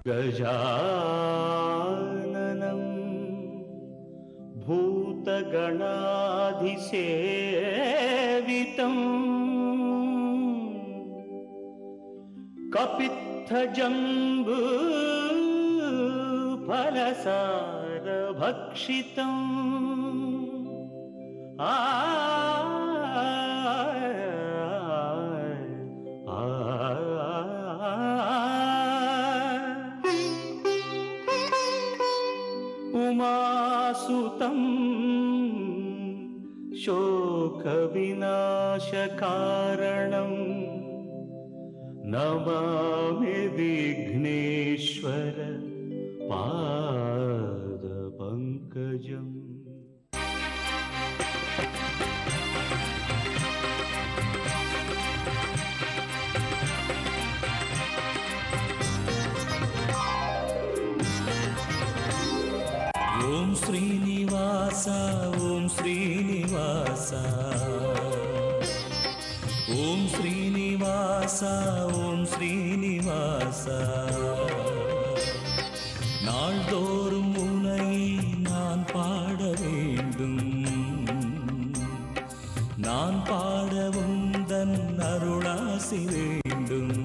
गजाननं भूतगणाधिसेवितं कपित्थजम्बू फलसारभक्षितम् उमासुतं शोकविनाशकारणं नमामि विघ्नेश्वर पादपङ्कजम्। ओम श्रीनिवास ओम श्रीनिवास ओम श्रीनिवास ओम श्रीनिवास நாள்தோறும் உன்னை நான் பாட வேண்டும் நான் பாட உந்தன் அருளாசி வேண்டும்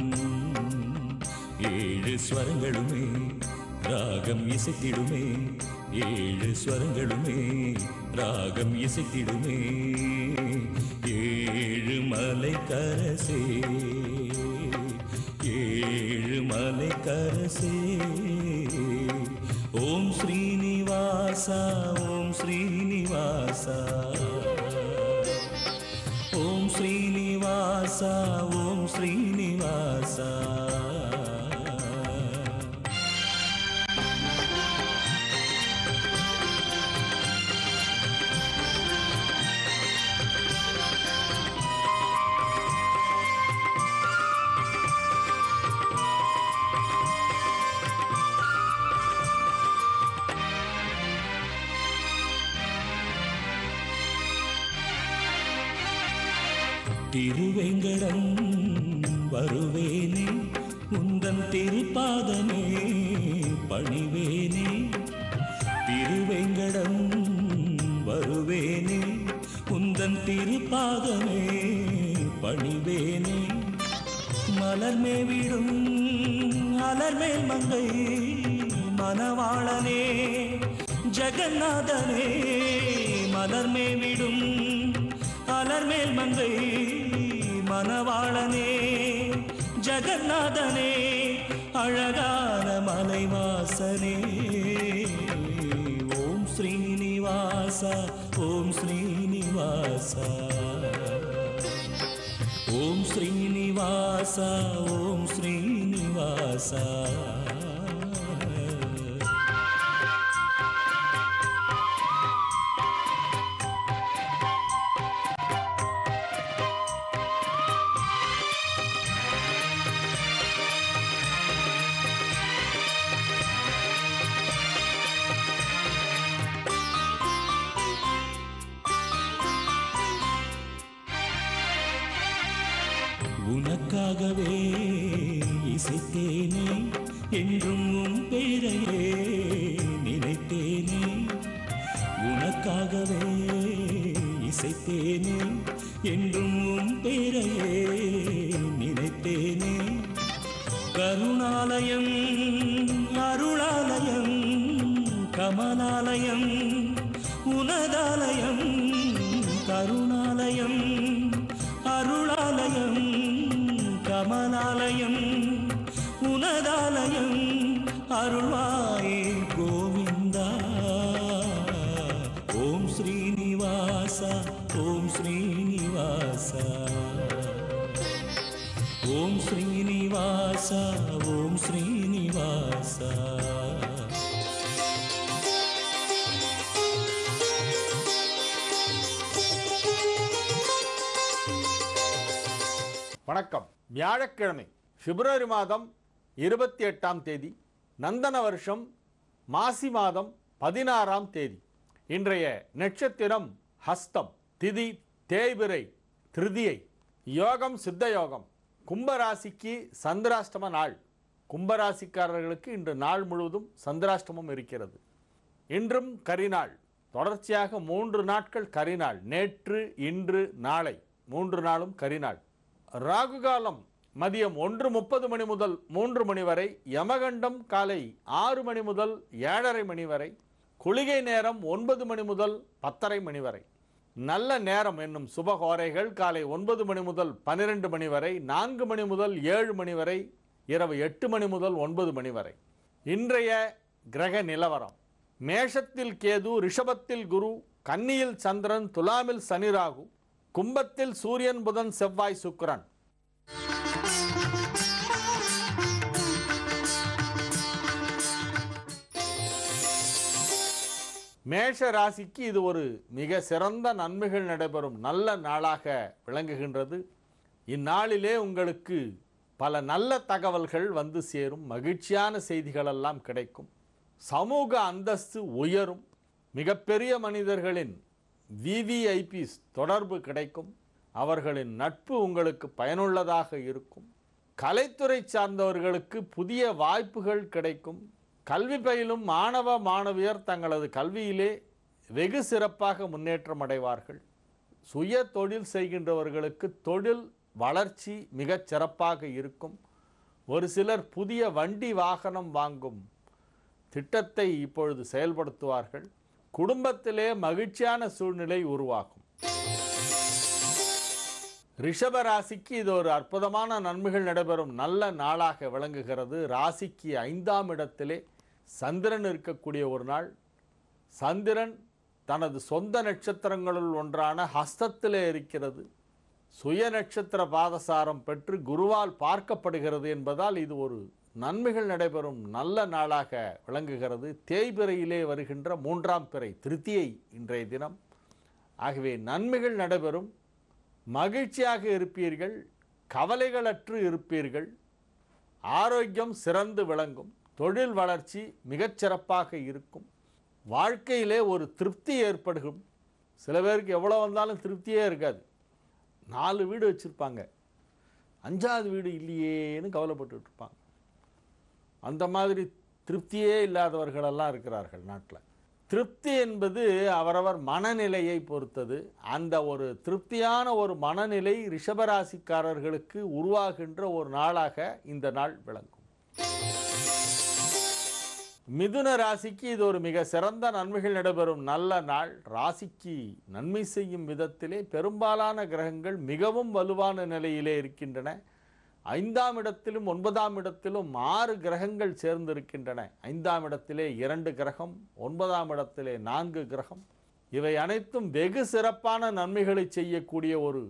ஏழு ஸ்வரங்களுமே ராகம் இசைத்திடுமே ஏழு ஸ்வரங்களுமே ராகம் இசைத்திடுமே ஏழு மலை கரசே ஏழு மலை கரசே ஓம் ஸ்ரீனிவாசா ஓம் ஸ்ரீனிவாசா ஓம் ஸ்ரீனிவாசா ஓம் ஸ்ரீனிவாசா திருவேங்கடம் வருவேனே உந்தன் திருப்பாதமே பணிவேனே திருவேங்கடம் வருவேனே உந்தன் திருப்பாதமே பணிவேனே மலர்மேவிடும் அலர்மேல் மங்கை மணவாளனே ஜெகநாதனே மலர்மேவிடும் அலர்மேல் மங்கை மணவாளனே ஜெகநாதனே அழகான மலைவாசனே ஓம் ஸ்ரீனிவாசா ஓம் ஸ்ரீனிவாசா ஓம் ஸ்ரீனிவாசா ஓம் ஸ்ரீனிவாசா உனக்காகவே இசைத்தேனே என்றும் உன் பேரையே நினைத்தேனே உனக்காகவே இசைத்தேனே என்றும் உன் பேரையே நினைத்தேனே கருணாலயம் அருளாலயம் கமலாலயம் உனதாலயம் கருணாலயம் அருளாலயம் கமலாலயம் உனதாலயம் அருள்வாயே கோவிந்தா ஓம் ஸ்ரீனிவாசா ஓம் ஸ்ரீனிவாசா ஓம் ஸ்ரீனிவாசா ஓம் ஸ்ரீனிவாசா வணக்கம். வியாழக்கிழமை பிப்ரவரி மாதம் 28ஆம் தேதி நந்தன வருஷம் மாசி மாதம் 16ஆம் தேதி. இன்றைய நட்சத்திரம் ஹஸ்தம், திதி தேய்பிறை, திருதியை, யோகம் சித்த யோகம். கும்பராசிக்கு சந்திராஷ்டம நாள். கும்பராசிக்காரர்களுக்கு இன்று நாள் முழுவதும் சந்திராஷ்டமம் இருக்கிறது. இன்றும் கரிநாள். தொடர்ச்சியாக 3 நாட்கள் கரிநாள். நேற்று, இன்று, நாளை 3 நாளும் கரிநாள். ராகுகாலம் மதியம் 1:30 மணி முதல் 3 மணி வரை. யமகண்டம் காலை 6 மணி முதல் 7:30 மணி வரை. குளிகை நேரம் 9 மணி முதல் 10:30 மணி வரை. நல்ல நேரம் என்னும் சுபகோரைகள் காலை 9 மணி முதல் 12 மணி வரை, 4 மணி முதல் 7 மணி வரை, இரவு 8 மணி முதல் 9 மணி வரை. இன்றைய கிரக நிலவரம்: மேஷத்தில் கேது, ரிஷபத்தில் குரு, கன்னியில் சந்திரன், துலாமில் சனி ராகு, கும்பத்தில் சூரியன் புதன் செவ்வாய் சுக்கிரன். மேஷ ராசிக்கு இது ஒரு மிக சிறந்த நன்மைகள் நடைபெறும் நல்ல நாளாக விளங்குகின்றது. இந்நாளிலே உங்களுக்கு பல நல்ல தகவல்கள் வந்து சேரும். மகிழ்ச்சியான செய்திகளெல்லாம் கிடைக்கும். சமூக அந்தஸ்து உயரும். மிகப்பெரிய மனிதர்களின் விவிஐபிஸ் தொடர்பு கிடைக்கும். அவர்களின் நட்பு உங்களுக்கு பயனுள்ளதாக இருக்கும். கலைத்துறை சார்ந்தவர்களுக்கு புதிய வாய்ப்புகள் கிடைக்கும். கல்வி பயிலும் மாணவ மாணவியர் தங்களது கல்வியிலே வெகு சிறப்பாக முன்னேற்றம் அடைவார்கள். சுய தொழில் செய்கின்றவர்களுக்கு தொழில் வளர்ச்சி மிகச் சிறப்பாக இருக்கும். ஒரு சிலர் புதிய வண்டி வாகனம் வாங்கும் திட்டத்தை இப்பொழுது செயல்படுத்துவார்கள். குடும்பத்திலே மகிழ்ச்சியான சூழ்நிலை உருவாகும். ரிஷப ராசிக்கு இது ஒரு அற்புதமான நன்மைகள் நடைபெறும் நல்ல நாளாக விளங்குகிறது. ராசிக்கு 5ஆம் இடத்திலே சந்திரன் இருக்கக்கூடிய ஒரு நாள். சந்திரன் தனது சொந்த நட்சத்திரங்களுள் ஒன்றான ஹஸ்தத்திலே இருக்கிறது. சுய நட்சத்திர பாதசாரம் பெற்று குருவால் பார்க்கப்படுகிறது என்பதால் இது ஒரு நன்மைகள் நடைபெறும் நல்ல நாளாக விளங்குகிறது. தேய்பிறையிலே வருகின்ற 3ஆம் பிறை திருத்தியை இன்றைய தினம். ஆகவே நன்மைகள் நடைபெறும். மகிழ்ச்சியாக இருப்பீர்கள். கவலைகளற்று இருப்பீர்கள். ஆரோக்கியம் சிறந்து விளங்கும். தொழில் வளர்ச்சி மிகச்சிறப்பாக இருக்கும். வாழ்க்கையிலே ஒரு திருப்தி ஏற்படும். சில பேருக்கு எவ்வளோ வந்தாலும் திருப்தியே இருக்காது. 4 வீடு வச்சுருப்பாங்க, 5ஆவது வீடு இல்லையேன்னு கவலைப்பட்டுட்டு இருப்பாங்க. அந்த மாதிரி திருப்தியே இல்லாதவர்களெல்லாம் இருக்கிறார்கள் நாட்டில். திருப்தி என்பது அவரவர் மனநிலையை பொறுத்தது. அந்த ஒரு திருப்தியான ஒரு மனநிலை ரிஷபராசிக்காரர்களுக்கு உருவாகின்ற ஒரு நாளாக இந்த நாள் விளங்கும். மிதுன ராசிக்கு இது ஒரு மிக சிறந்த நன்மைகள் நடைபெறும் நல்ல நாள். ராசிக்கு நன்மை செய்யும் விதத்திலே பெரும்பாலான கிரகங்கள் மிகவும் வலுவான நிலையிலே இருக்கின்றன. 5ஆம் இடத்திலும் 9ஆம் இடத்திலும் 6 கிரகங்கள் சேர்ந்திருக்கின்றன. 5ஆம் இடத்திலே 2 கிரகம், 9ஆம் இடத்திலே 4 கிரகம். இவை அனைத்தும் வெகு சிறப்பான நன்மைகளை செய்யக்கூடிய ஒரு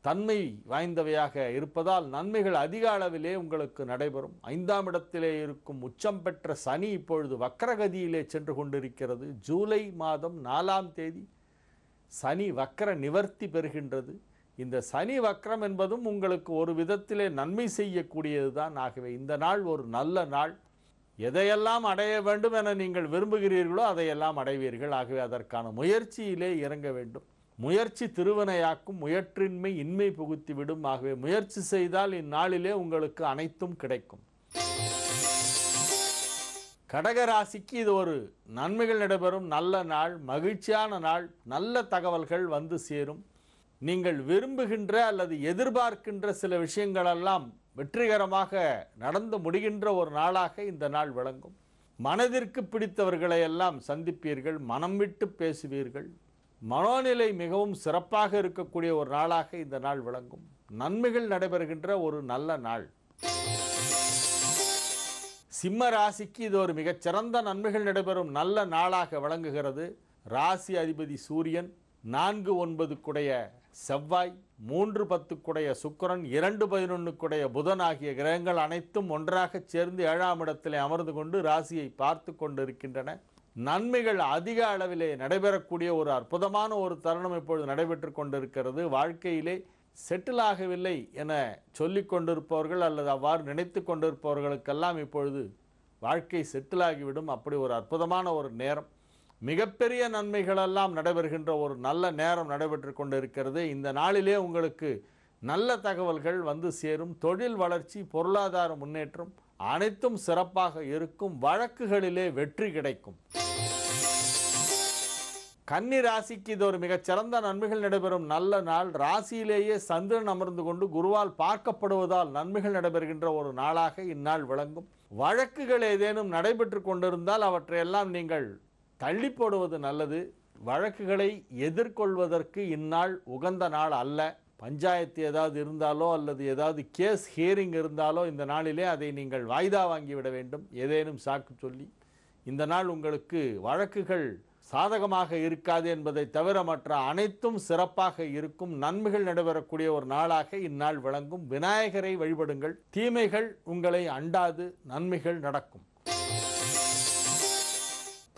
தன்மை வாய்ந்தவையாக இருப்பதால் நன்மைகள் அதிக அளவிலே உங்களுக்கு நடைபெறும். 5ஆம் இடத்திலே இருக்கும் உச்சம் பெற்ற சனி இப்பொழுது வக்கரகதியிலே சென்று கொண்டிருக்கிறது. ஜூலை மாதம் 4ஆம் தேதி சனி வக்கர நிவர்த்தி பெறுகின்றது. இந்த சனி வக்கரம் என்பதும் உங்களுக்கு ஒரு விதத்திலே நன்மை செய்யக்கூடியது தான். ஆகவே இந்த நாள் ஒரு நல்ல நாள். எதையெல்லாம் அடைய வேண்டும் என நீங்கள் விரும்புகிறீர்களோ அதையெல்லாம் அடைவீர்கள். ஆகவே அதற்கான முயற்சியிலே இறங்க வேண்டும். முயற்சி திருவினையாக்கும். முயற்றின்மை இன்மை புகுத்திவிடும். ஆகவே முயற்சி செய்தால் இந்நாளிலே உங்களுக்கு அனைத்தும் கிடைக்கும். கடகராசிக்கு இது ஒரு நன்மைகள் நடைபெறும் நல்ல நாள். மகிழ்ச்சியான நாள். நல்ல தகவல்கள் வந்து சேரும். நீங்கள் விரும்புகின்ற அல்லது எதிர்பார்க்கின்ற சில விஷயங்களெல்லாம் வெற்றிகரமாக நடந்து முடிகின்ற ஒரு நாளாக இந்த நாள் விளங்கும். மனதிற்கு பிடித்தவர்களை எல்லாம் சந்திப்பீர்கள். மனம் விட்டு பேசுவீர்கள். மனோநிலை மிகவும் சிறப்பாக இருக்கக்கூடிய ஒரு நாளாக இந்த நாள் விளங்கும். நன்மைகள் நடைபெறுகின்ற ஒரு நல்ல நாள். சிம்ம ராசிக்கு இது ஒரு மிகச்சிறந்த நன்மைகள் நடைபெறும் நல்ல நாளாக விளங்குகிறது. ராசி அதிபதி சூரியன், 4-9 குடைய செவ்வாய், 3-10 குடைய சுக்கிரன், 2-11 குடைய புதன் ஆகிய கிரகங்கள் அனைத்தும் ஒன்றாக சேர்ந்து 7ஆம் இடத்திலே அமர்ந்து கொண்டு ராசியை பார்த்து கொண்டிருக்கின்றன. நன்மைகள் அதிக அளவிலே நடைபெறக்கூடிய ஒரு அற்புதமான ஒரு தருணம் இப்பொழுது நடைபெற்று கொண்டிருக்கிறது. வாழ்க்கையிலே செட்டில் ஆகவில்லை என சொல்லிக் கொண்டிருப்பவர்கள் அல்லது அவ்வாறு நினைத்து கொண்டிருப்பவர்களுக்கெல்லாம் இப்பொழுது வாழ்க்கை செட்டில் ஆகிவிடும். அப்படி ஒரு அற்புதமான ஒரு நேரம். மிகப்பெரிய நன்மைகளெல்லாம் நடைபெறுகின்ற ஒரு நல்ல நேரம் நடைபெற்று கொண்டிருக்கிறது. இந்த நாளிலே உங்களுக்கு நல்ல தகவல்கள் வந்து சேரும். தொழில் வளர்ச்சி, பொருளாதார முன்னேற்றம் அனைத்தும் சிறப்பாக இருக்கும். வழக்குகளிலே வெற்றி கிடைக்கும். கன்னி ராசிக்கு இது ஒரு மிகச்சிறந்த நன்மைகள் நடைபெறும் நல்ல நாள். ராசியிலேயே சந்திரன் அமர்ந்து கொண்டு குருவால் பார்க்கப்படுவதால் நன்மைகள் நடைபெறுகின்ற ஒரு நாளாக இந்நாள் விளங்கும். வழக்குகள் ஏதேனும் நடைபெற்று கொண்டிருந்தால் அவற்றையெல்லாம் நீங்கள் தள்ளி போடுவது நல்லது. வழக்குகளை எதிர்கொள்வதற்கு இந்நாள் உகந்த நாள் அல்ல. பஞ்சாயத்து ஏதாவது இருந்தாலோ அல்லது ஏதாவது கேஸ் ஹியரிங் இருந்தாலோ இந்த நாளிலே அதை நீங்கள் வாய்தா வாங்கிவிட வேண்டும், ஏதேனும் சாக்கு சொல்லி. இந்த நாள் உங்களுக்கு வழக்குகள் சாதகமாக இருக்காது என்பதை தவிர மற்ற அனைத்தும் சிறப்பாக இருக்கும். நன்மைகள் நடைபெறக்கூடிய ஒரு நாளாக இந்நாள் விளங்கும். விநாயகரை வழிபடுங்கள். தீமைகள் உங்களை அண்டாது, நன்மைகள் நடக்கும்.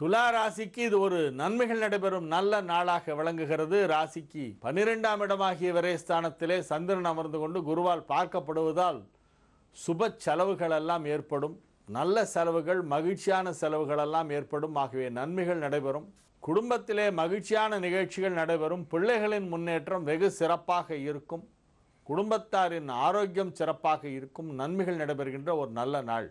துலா ராசிக்கு இது ஒரு நன்மைகள் நடைபெறும் நல்ல நாளாக விளங்குகிறது. ராசிக்கு 12ஆம் இடமாகிய விரயஸ்தானத்திலே சந்திரன் அமர்ந்து கொண்டு குருவால் பார்க்கப்படுவதால் சுப செலவுகள் எல்லாம் ஏற்படும். நல்ல செலவுகள், மகிழ்ச்சியான செலவுகள் எல்லாம் ஏற்படும். ஆகவே நன்மைகள் நடைபெறும். குடும்பத்திலே மகிழ்ச்சியான நிகழ்ச்சிகள் நடைபெறும். பிள்ளைகளின் முன்னேற்றம் வெகு சிறப்பாக இருக்கும். குடும்பத்தாரின் ஆரோக்கியம் சிறப்பாக இருக்கும். நன்மைகள் நடைபெறுகின்ற ஒரு நல்ல நாள்.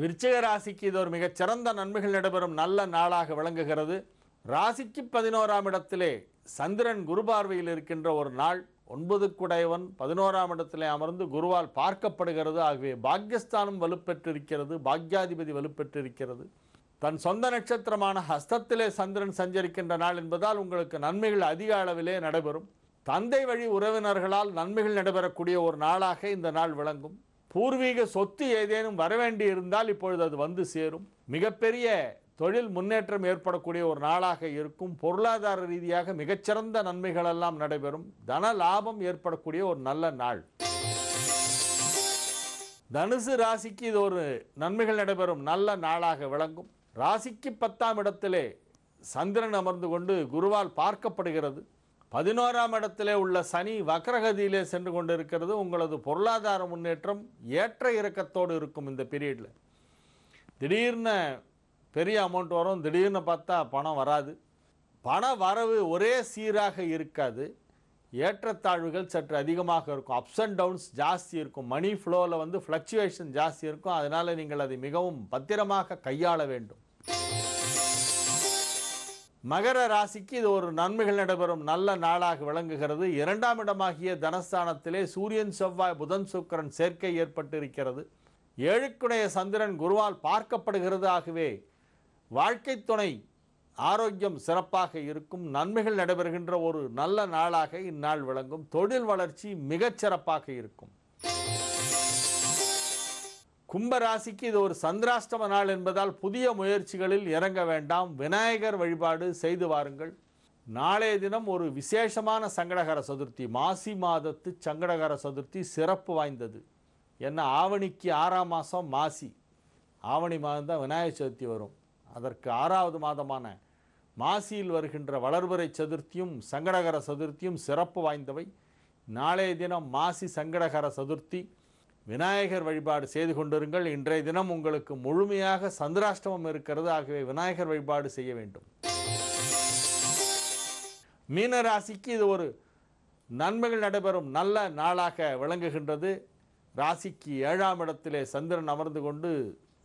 விருச்சிக ராசிக்கு இது ஒரு மிகச்சிறந்த நன்மைகள் நடைபெறும் நல்ல நாளாக விளங்குகிறது. ராசிக்கு 11ஆம் இடத்திலே சந்திரன் குரு பார்வையில் இருக்கின்ற ஒரு நாள். 9 குடையவன் 11ஆம் இடத்திலே அமர்ந்து குருவால் பார்க்கப்படுகிறது. ஆகவே பாக்யஸ்தானம் வலுப்பெற்றிருக்கிறது. பாக்யாதிபதி வலுப்பெற்றிருக்கிறது. தன் சொந்த நட்சத்திரமான ஹஸ்தத்திலே சந்திரன் சஞ்சரிக்கின்ற நாள் என்பதால் உங்களுக்கு நன்மைகள் அதிக அளவிலே நடைபெறும். தந்தை வழி உறவினர்களால் நன்மைகள் நடைபெறக்கூடிய ஒரு நாளாக இந்த நாள் விளங்கும். பூர்வீக சொத்து ஏதேனும் வரவேண்டி இருந்தால் இப்பொழுது அது வந்து சேரும். மிகப்பெரிய தொழில் முன்னேற்றம் ஏற்படக்கூடிய ஒரு நாளாக இருக்கும். பொருளாதார ரீதியாக மிகச்சிறந்த நன்மைகள் எல்லாம் நடைபெறும். தன லாபம் ஏற்படக்கூடிய ஒரு நல்ல நாள். தனுசு ராசிக்கு இது ஒரு நன்மைகள் நடைபெறும் நல்ல நாளாக விளங்கும். ராசிக்கு 10ஆம் இடத்திலே சந்திரன் அமர்ந்து கொண்டு குருவால் பார்க்கப்படுகிறது. 11ஆம் இடத்திலே உள்ள சனி வக்ரகதியிலே சென்று கொண்டிருக்கிறது. உங்களது பொருளாதார முன்னேற்றம் ஏற்ற இறக்கத்தோடு இருக்கும். இந்த பீரியடில் திடீர்னு பெரிய அமௌண்ட் வரும், திடீர்னு பார்த்தா பணம் வராது. பண வரவு ஒரே சீராக இருக்காது. ஏற்றத்தாழ்வுகள் சற்று அதிகமாக இருக்கும். அப்ஸ் அண்ட் டவுன்ஸ் ஜாஸ்தி இருக்கும். மணி ஃப்ளோவில் வந்து ஃப்ளக்சுவேஷன் ஜாஸ்தி இருக்கும். அதனால் நீங்கள் அதை மிகவும் பத்திரமாக கையாள வேண்டும். மகர ராசிக்கு இது ஒரு நன்மைகள் நடைபெறும் நல்ல நாளாக விளங்குகிறது. 2ஆம் இடமாகிய தனஸ்தானத்திலே சூரியன், செவ்வாய், புதன், சுக்கிரன் சேர்க்கை ஏற்பட்டிருக்கிறது. 7க்குடைய சந்திரன் குருவால் பார்க்கப்படுகிறது. ஆகவே வாழ்க்கை துணை ஆரோக்கியம் சிறப்பாக இருக்கும். நன்மைகள் நடைபெறுகின்ற ஒரு நல்ல நாளாக இந்நாள் விளங்கும். தொழில் வளர்ச்சி மிகச் சிறப்பாக இருக்கும். கும்பராசிக்கு இது ஒரு சந்திராஷ்டம நாள் என்பதால் புதிய முயற்சிகளில் இறங்க வேண்டாம். விநாயகர் வழிபாடு செய்து வாருங்கள். நாளைய தினம் ஒரு விசேஷமான சங்கடகர சதுர்த்தி. மாசி மாதத்து சங்கடகர சதுர்த்தி சிறப்பு வாய்ந்தது. என்ன, ஆவணிக்கு 6ஆம் மாதம் மாசி. ஆவணி மாதம் தான் விநாயகர் சதுர்த்தி வரும். அதற்கு 6வது மாதமான மாசியில் வருகின்ற வளர்பிறை சதுர்த்தியும் சங்கடகர சதுர்த்தியும் சிறப்பு வாய்ந்தவை. நாளைய தினம் மாசி சங்கடகர சதுர்த்தி. விநாயகர் வழிபாடு செய்து கொண்டிருங்கள். இன்றைய தினம் உங்களுக்கு முழுமையாக சந்திராஷ்டமம் இருக்கிறது. ஆகவே விநாயகர் வழிபாடு செய்ய வேண்டும். மீன ராசிக்கு இது ஒரு நன்மைகள் நடைபெறும் நல்ல நாளாக விளங்குகின்றது. ராசிக்கு 7ஆம் இடத்திலே சந்திரன் அமர்ந்து கொண்டு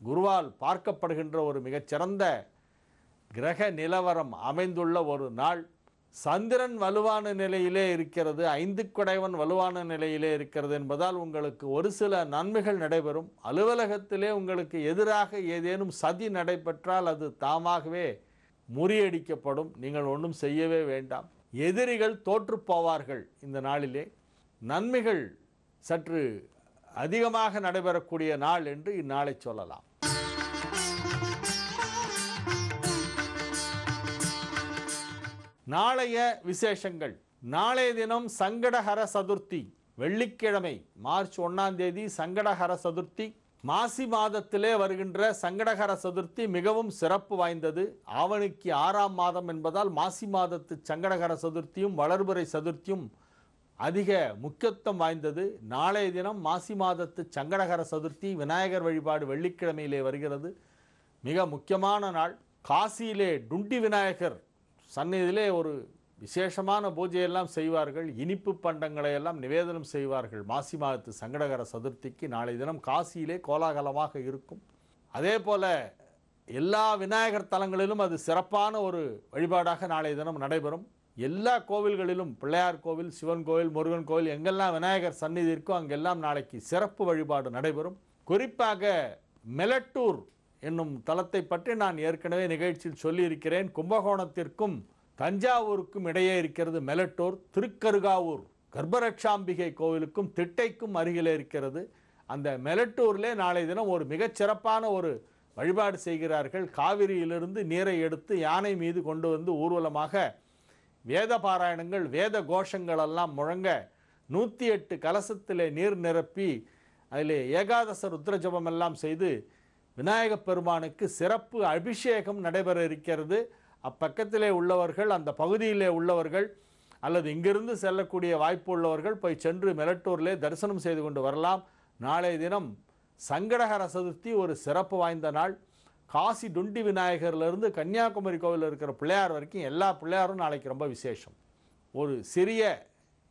குருவால் பார்க்கப்படுகின்ற ஒரு மிகச்சிறந்த கிரக நிலவரம் அமைந்துள்ள ஒரு நாள். சந்திரன் வலுவான நிலையிலே இருக்கிறது. 5 குடைவன் வலுவான நிலையிலே இருக்கிறது என்பதால் உங்களுக்கு ஒரு சில நன்மைகள் நடைபெறும். அலுவலகத்திலே உங்களுக்கு எதிராக ஏதேனும் சதி நடைபெற்றால் அது தாமாகவே முறியடிக்கப்படும். நீங்கள் ஒன்றும் செய்யவே வேண்டாம். எதிரிகள் தோற்று போவார்கள். இந்த நாளிலே நன்மைகள் சற்று அதிகமாக நடைபெறக்கூடிய நாள் என்று இந்நாளை சொல்லலாம். நாளைய விசேஷங்கள். நாளைய தினம் சங்கடஹர சதுர்த்தி, வெள்ளிக்கிழமை மார்ச் 1ஆம் தேதி சங்கடஹர சதுர்த்தி. மாசி மாதத்திலே வருகின்ற சங்கடஹர சதுர்த்தி மிகவும் சிறப்பு வாய்ந்தது. ஆவணிக்கு 6ஆம் மாதம் என்பதால் மாசி மாதத்து சங்கடஹர சதுர்த்தியும் வளர்பிறை சதுர்த்தியும் அதிக முக்கியத்துவம் வாய்ந்தது. நாளைய தினம் மாசி மாதத்து சங்கடஹர சதுர்த்தி. விநாயகர் வழிபாடு வெள்ளிக்கிழமையிலே வருகிறது. மிக முக்கியமான நாள். காசியிலே டுண்டி விநாயகர் சந்நிதியிலே ஒரு விசேஷமான பூஜையெல்லாம் செய்வார்கள். இனிப்பு பண்டங்களை எல்லாம் நிவேதனம் செய்வார்கள். மாசி மாதத்து சங்கடகர சதுர்த்திக்கு நாளை தினம் காசியிலே கோலாகலமாக இருக்கும். அதே போல எல்லா விநாயகர் தலங்களிலும் அது சிறப்பான ஒரு வழிபாடாக நாளை தினம் நடைபெறும். எல்லா கோவில்களிலும் பிள்ளையார் கோவில், சிவன் கோவில், முருகன் கோவில் எங்கெல்லாம் விநாயகர் சந்நிதி இருக்கோ அங்கெல்லாம் நாளைக்கு சிறப்பு வழிபாடு நடைபெறும். குறிப்பாக மெலட்டூர் என்னும் தலத்தை பற்றி நான் ஏற்கனவே நிகழ்ச்சியில் சொல்லியிருக்கிறேன். கும்பகோணத்திற்கும் தஞ்சாவூருக்கும் இடையே இருக்கிறது மெலட்டூர். திருக்கருகாவூர் கர்ப்பரட்சாம்பிகை கோவிலுக்கும் திட்டைக்கும் அருகிலே இருக்கிறது. அந்த மெலட்டூரிலே நாளை தினம் ஒரு மிகச்சிறப்பான ஒரு வழிபாடு செய்கிறார்கள். காவிரியிலிருந்து நீரை எடுத்து யானை மீது கொண்டு வந்து ஊர்வலமாக வேத பாராயணங்கள், வேத கோஷங்கள் எல்லாம் முழங்க 108 கலசத்திலே நீர் நிரப்பி அதிலே ஏகாதச ருத்ர ஜபம் எல்லாம் செய்து விநாயகப் பெருமானுக்கு சிறப்பு அபிஷேகம் நடைபெற இருக்கிறது. அப்பக்கத்திலே உள்ளவர்கள், அந்த பகுதியிலே உள்ளவர்கள் அல்லது இங்கிருந்து செல்லக்கூடிய வாய்ப்பு உள்ளவர்கள் போய் சென்று மெலட்டூரிலே தரிசனம் செய்து கொண்டு வரலாம். நாளை தினம் சங்கடகர சதுர்த்தி ஒரு சிறப்பு வாய்ந்த நாள். காசி டுண்டி விநாயகர்லேருந்து கன்னியாகுமரி கோவிலில் இருக்கிற பிள்ளையார் வரைக்கும் எல்லா பிள்ளையாரும் நாளைக்கு ரொம்ப விசேஷம். ஒரு சிறிய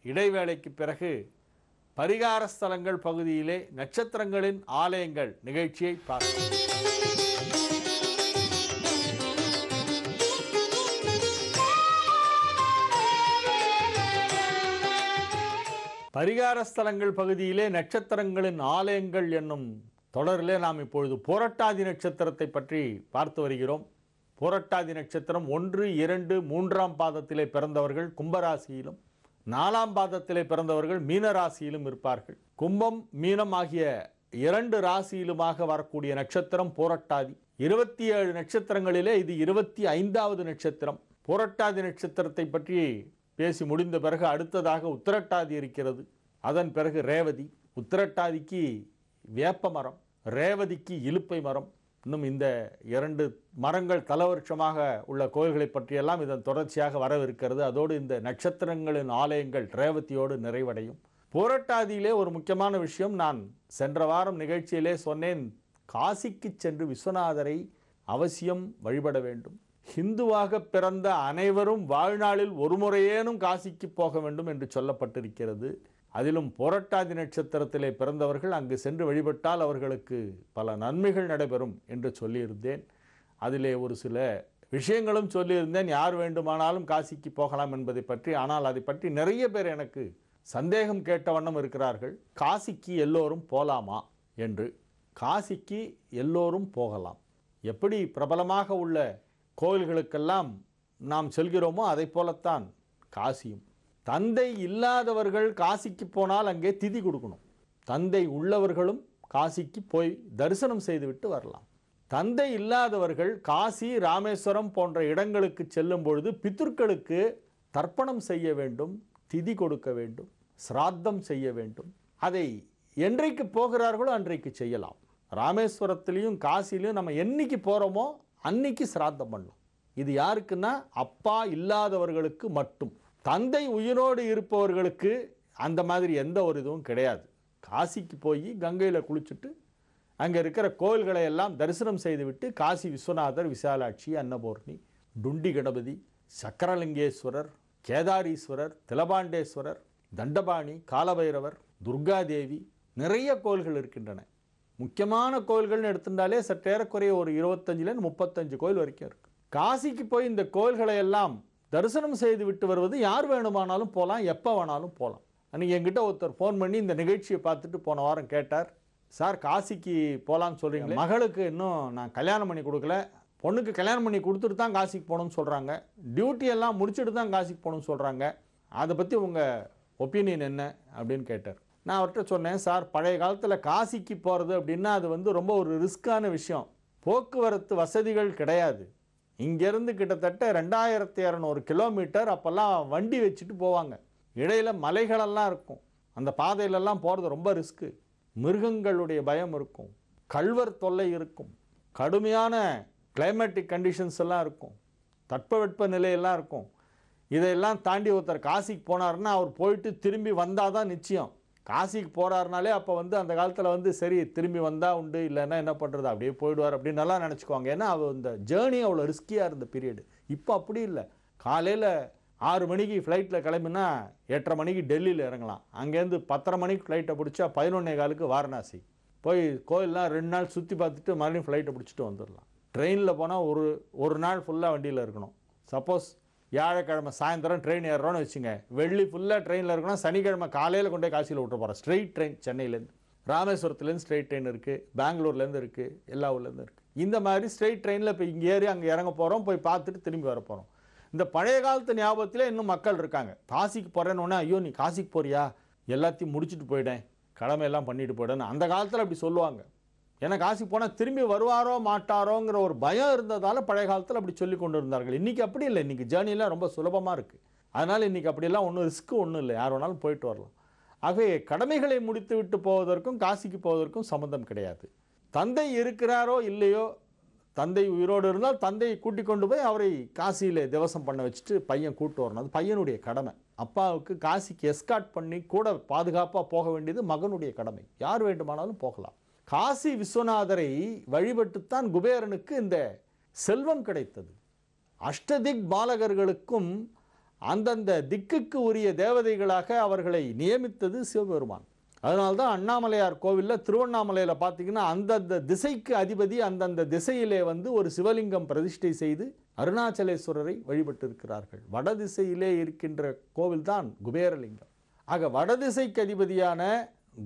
இடைவேளைக்கு பிறகு பரிகார ஸ்தலங்கள் பகுதியிலே நட்சத்திரங்களின் ஆலயங்கள் நிகழ்ச்சியை பார்க்கலாம். பரிகார ஸ்தலங்கள் பகுதியிலே நட்சத்திரங்களின் ஆலயங்கள் என்னும் தொடரிலே நாம் இப்பொழுது பூரட்டாதி நட்சத்திரத்தை பற்றி பார்த்து வருகிறோம். பூரட்டாதி நட்சத்திரம் 1, 2, 3ஆம் பாதத்திலே பிறந்தவர்கள் கும்பராசியிலும், 4ஆம் பாதத்திலே பிறந்தவர்கள் மீனராசியிலும் இருப்பார்கள். கும்பம், மீனம் ஆகிய 2 ராசியிலுமாக வரக்கூடிய நட்சத்திரம் பூரட்டாதி. 27 நட்சத்திரங்களிலே இது 25வது நட்சத்திரம். பூரட்டாதி நட்சத்திரத்தை பற்றி பேசி முடிந்த பிறகு அடுத்ததாக உத்திரட்டாதி இருக்கிறது. அதன் பிறகு ரேவதி. உத்திரட்டாதிக்கு வேப்ப மரம், ரேவதிக்கு இலுப்பை மரம். இன்னும் இந்த 2 மரங்கள் தலவருஷமாக உள்ள கோயில்களை பற்றியெல்லாம் இதன் தொடர்ச்சியாக வரவிருக்கிறது. அதோடு இந்த நட்சத்திரங்களின் ஆலயங்கள் ரேவதியோடு நிறைவடையும். பூரட்டாதியிலே ஒரு முக்கியமான விஷயம், நான் சென்ற வாரம் நிகழ்ச்சியிலே சொன்னேன், காசிக்கு சென்று விஸ்வநாதரை அவசியம் வழிபட வேண்டும். ஹிந்துவாக பிறந்த அனைவரும் வாழ்நாளில் ஒரு முறையேனும் காசிக்கு போக வேண்டும் என்று சொல்லப்பட்டிருக்கிறது. அதிலும் பூரட்டாதி நட்சத்திரத்திலே பிறந்தவர்கள் அங்கு சென்று வழிபட்டால் அவர்களுக்கு பல நன்மைகள் நடைபெறும் என்று சொல்லியிருந்தேன். அதிலே ஒரு சில விஷயங்களும் சொல்லியிருந்தேன், யார் வேண்டுமானாலும் காசிக்கு போகலாம் என்பதை பற்றி. ஆனால் அதை பற்றி நிறைய பேர் எனக்கு சந்தேகம் கேட்ட வண்ணம் இருக்கிறார்கள். காசிக்கு எல்லோரும் போகலாமா என்று. காசிக்கு எல்லோரும் போகலாம். எப்படி பிரபலமாக உள்ள கோயில்களுக்கெல்லாம் நாம் செல்கிறோமோ அதை போலத்தான் காசியும். தந்தை இல்லாதவர்கள் காசிக்கு போனால் அங்கே திதி கொடுக்கணும். தந்தை உள்ளவர்களும் காசிக்கு போய் தரிசனம் செய்துவிட்டு வரலாம். தந்தை இல்லாதவர்கள் காசி, ராமேஸ்வரம் போன்ற இடங்களுக்கு செல்லும் பொழுது பித்ருக்களுக்கு தர்ப்பணம் செய்ய வேண்டும், திதி கொடுக்க வேண்டும், சிராத்தம் செய்ய வேண்டும். அதை என்றைக்கு போகிறார்களோ அன்றைக்கு செய்யலாம். ராமேஸ்வரத்திலையும் காசிலையும் நம்ம என்னைக்கு போகிறோமோ அன்னைக்கு சிராத்தம் பண்ணலாம். இது யாருக்குன்னா அப்பா இல்லாதவர்களுக்கு மட்டும். தந்தை உயிரோடு இருப்பவர்களுக்கு அந்த மாதிரி எந்த ஒரு இதுவும் கிடையாது. காசிக்கு போய் கங்கையில் குளிச்சுட்டு அங்கே இருக்கிற கோயில்களை எல்லாம் தரிசனம் செய்துவிட்டு காசி விஸ்வநாதர், விசாலாட்சி, அன்னபூர்ணி, டுண்டி கணபதி, சக்கரலிங்கேஸ்வரர், கேதாரீஸ்வரர், திலபாண்டேஸ்வரர், தண்டபாணி, காலபைரவர், துர்காதேவி, நிறைய கோயில்கள் இருக்கின்றன. முக்கியமான கோயில்கள்னு எடுத்துட்டாலே சற்றேறக்குறைய ஒரு 25-35 கோயில் வரைக்கும் இருக்குது. காசிக்கு போய் இந்த கோயில்களை எல்லாம் தரிசனம் செய்து விட்டு வருவது யார் வேணுமானாலும் போகலாம், எப்போ வேணாலும் போகலாம். அன்றைக்கி என்கிட்ட ஒருத்தர் ஃபோன் பண்ணி இந்த நிகழ்ச்சியை பார்த்துட்டு போன வாரம் கேட்டார், சார் காசிக்கு போகலான்னு சொல்கிறீங்க, மகளுக்கு இன்னும் நான் கல்யாணம் பண்ணி கொடுக்கல, பொண்ணுக்கு கல்யாணம் பண்ணி கொடுத்துட்டு தான் காசிக்கு போகணும்னு சொல்கிறாங்க, டியூட்டியெல்லாம் முடிச்சுட்டு தான் காசிக்கு போகணும்னு சொல்கிறாங்க, அதை பற்றி உங்கள் ஒப்பீனியன் என்ன அப்படின்னு கேட்டார். நான் அவர்கிட்ட சொன்னேன், சார் பழைய காலத்தில் காசிக்கு போகிறது அப்படின்னா அது ரொம்ப ஒரு ரிஸ்க்கான விஷயம். போக்குவரத்து வசதிகள் கிடையாது. இங்கேருந்து கிட்டத்தட்ட 2200 கிலோமீட்டர் அப்போல்லாம் வண்டி வச்சுட்டு போவாங்க. இடையில் மலைகளெல்லாம் இருக்கும். அந்த பாதையிலெல்லாம் போகிறது ரொம்ப ரிஸ்க்கு. மிருகங்களுடைய பயம் இருக்கும், கள்வர் தொல்லை இருக்கும், கடுமையான கிளைமேட்டிக் கண்டிஷன்ஸ் எல்லாம் இருக்கும், தட்பவெட்ப நிலையெல்லாம் இருக்கும். இதையெல்லாம் தாண்டி ஒருத்தர் காசிக்கு போனார்னா அவர் போயிட்டு திரும்பி வந்தால் தான் நிச்சயம். காசிக்கு போகிறாருனாலே அப்போ அந்த காலத்தில் சரி திரும்பி வந்தால் உண்டு, இல்லைன்னா என்ன பண்ணுறது, அப்படியே போயிடுவார் அப்படின்னு நல்லா நினச்சிக்குவாங்க. ஏன்னா அந்த ஜேர்னி அவ்வளோ ரிஸ்கியாக இருந்த பீரியடு. இப்போ அப்படி இல்லை. காலையில் 6 மணிக்கு ஃப்ளைட்டில் கிளம்பினா 8:30 மணிக்கு டெல்லியில் இறங்கலாம். அங்கேருந்து 10:30 மணிக்கு ஃப்ளைட்டை பிடிச்சா 11:15க்கு வாரணாசி போய் கோயிலெலாம் 2 நாள் சுற்றி பார்த்துட்டு மறுபடியும் ஃப்ளைட்டை பிடிச்சிட்டு வந்துடலாம். ட்ரெயினில் போனால் ஒரு நாள் ஃபுல்லாக வண்டியில் இருக்கணும். சப்போஸ் வியாழக்கிழமை சாயந்தரம் ட்ரெயின் ஏறுறோன்னு வச்சுங்க, வெள்ளி ஃபுல்லாக ட்ரெயினில் இருக்கணும், சனிக்கிழமை காலையில் கொண்டே காசியில் விட்டு போகிறோம். ஸ்ட்ரெயிட் ட்ரெயின் சென்னையிலேருந்து, ராமேஸ்வரத்துலேருந்து ஸ்ட்ரெயிட் ட்ரெயின் இருக்குது, பெங்களூர்லேருந்து இருக்குது, எல்லா ஊர்லேருந்து இருக்குது. இந்த மாதிரி ஸ்ட்ரெயிட் ட்ரெயினில் இப்போ இங்கே ஏறி அங்கே இறங்க போகிறோம், போய் பார்த்துட்டு திரும்பி வர போகிறோம். இந்த பழைய காலத்து ஞாபகத்தில் இன்னும் மக்கள் இருக்காங்க. காசிக்கு போகிறேன்னு, ஐயோ நீ காசிக்கு போறியா, எல்லாத்தையும் முடிச்சுட்டு போயிட்டேன், கடமையெல்லாம் பண்ணிட்டு போயிட்டேன்னு அந்த காலத்தில் அப்படி சொல்லுவாங்க. ஏன்னா காசிக்கு போனால் திரும்பி வருவாரோ மாட்டாரோங்கிற ஒரு பயம் இருந்ததால் பழைய காலத்தில் அப்படி சொல்லி கொண்டு இருந்தார்கள். இன்றைக்கி அப்படி இல்லை. இன்றைக்கி ஜேர்னிலாம் ரொம்ப சுலபமாக இருக்குது. அதனால் இன்றைக்கி அப்படிலாம் ஒன்றும் ரிஸ்க்கு ஒன்றும் இல்லை, யார் வேணாலும் போயிட்டு வரலாம். ஆகவே கடமைகளை முடித்து விட்டு போவதற்கும் காசிக்கு போவதற்கும் சம்மந்தம் கிடையாது. தந்தை இருக்கிறாரோ இல்லையோ, தந்தை உயிரோடு இருந்தால் தந்தையை கூட்டிக் கொண்டு போய் அவரை காசியில் திவசம் பண்ண வச்சுட்டு பையன் கூட்டு வரணும். அது பையனுடைய கடமை. அப்பாவுக்கு காசிக்கு எஸ்கார்ட் பண்ணி கூட பாதுகாப்பாக போக வேண்டியது மகனுடைய கடமை. யார் வேண்டுமானாலும் போகலாம். காசி விஸ்வநாதரை வழிபட்டுத்தான் குபேரனுக்கு இந்த செல்வம் கிடைத்தது. அஷ்டதிக் பாலகர்களுக்கும் அந்தந்த திக்குக்கு உரிய தேவதைகளாக அவர்களை நியமித்தது சிவபெருமான். அதனால்தான் அண்ணாமலையார் கோவிலில் திருவண்ணாமலையில் பார்த்தீங்கன்னா அந்தந்த திசைக்கு அதிபதி அந்தந்த திசையிலே ஒரு சிவலிங்கம் பிரதிஷ்டை செய்து அருணாச்சலேஸ்வரரை வழிபட்டு இருக்கிறார்கள். வடதிசையிலே இருக்கின்ற கோவில் தான் குபேரலிங்கம். ஆக வடதிசைக்கு அதிபதியான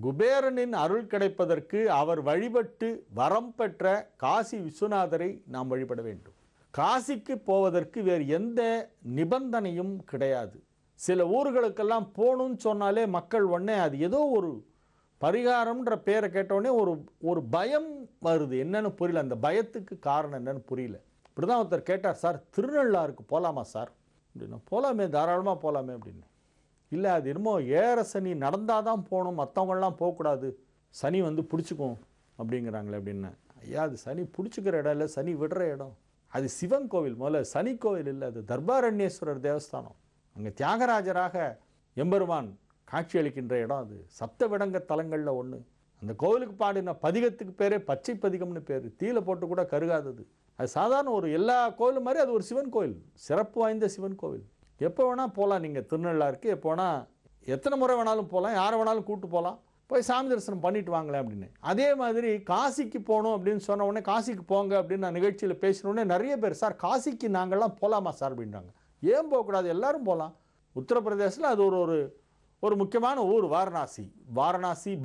குபேரனின் அருள் கிடைப்பதற்கு அவர் வழிபட்டு வரம் பெற்ற காசி விஸ்வநாதரை நாம் வழிபட வேண்டும். காசிக்கு போவதற்கு வேறு எந்த நிபந்தனையும் கிடையாது. சில ஊர்களுக்கெல்லாம் போகணும்னு சொன்னாலே மக்கள் உடனே அது ஏதோ ஒரு பரிகாரம்ன்ற பேரை கேட்டவுடனே ஒரு பயம் வருது. என்னன்னு புரியல. அந்த பயத்துக்கு காரணம் என்னன்னு புரியல. இப்படி தான் ஒருத்தர் கேட்டார், சார் திருநள்ளாருக்கு போகலாமா சார் அப்படின்னா, போகலாமே, தாராளமாக போகலாமே அப்படின்னு. இல்லை அது என்னமோ ஏற சனி நடந்தால் தான் போகணும், மற்றவங்களாம் போகக்கூடாது, சனி பிடிச்சிக்கும் அப்படிங்கிறாங்களே அப்படின்னு. ஐயா அது சனி பிடிச்சிக்கிற இடம் இல்லை, சனி விடுற இடம். அது சிவன் கோவில், முதல்ல சனி கோவில் இல்லை, அது தர்பாரண்யேஸ்வரர் தேவஸ்தானம். அங்கே தியாகராஜராக எம்பெருமான் காட்சி அளிக்கின்ற இடம். அது சப்த விடங்க தலங்களில் ஒன்று. அந்த கோவிலுக்கு பாடின பதிகத்துக்கு பேரே பச்சை பதிகம்னு பேர். தீயில போட்டு கூட கருகாதது. அது சாதாரண ஒரு எல்லா கோவிலும் மாதிரி அது ஒரு சிவன் கோவில், சிறப்பு வாய்ந்த சிவன் கோவில். எப்போ வேணால் போகலாம். நீங்கள் திருநள்ளாருக்கு எப்போ வேணால் எத்தனை முறை வேணாலும் போகலாம், யாரை வேணாலும் கூப்பிட்டு போகலாம், போய் சாமி தரிசனம் பண்ணிட்டு வாங்களேன் அப்படின்னு. அதே மாதிரி காசிக்கு போகணும் அப்படின்னு சொன்ன உடனே காசிக்கு போங்க அப்படின்னு நான் நிகழ்ச்சியில் பேசினோடனே நிறைய பேர், சார் காசிக்கு நாங்கள்லாம் போகலாமா சார் அப்படின்றாங்க. ஏன் போகக்கூடாது, எல்லாரும் போகலாம். உத்தரப்பிரதேசில் அது ஒரு முக்கியமான ஊர் வாரணாசி,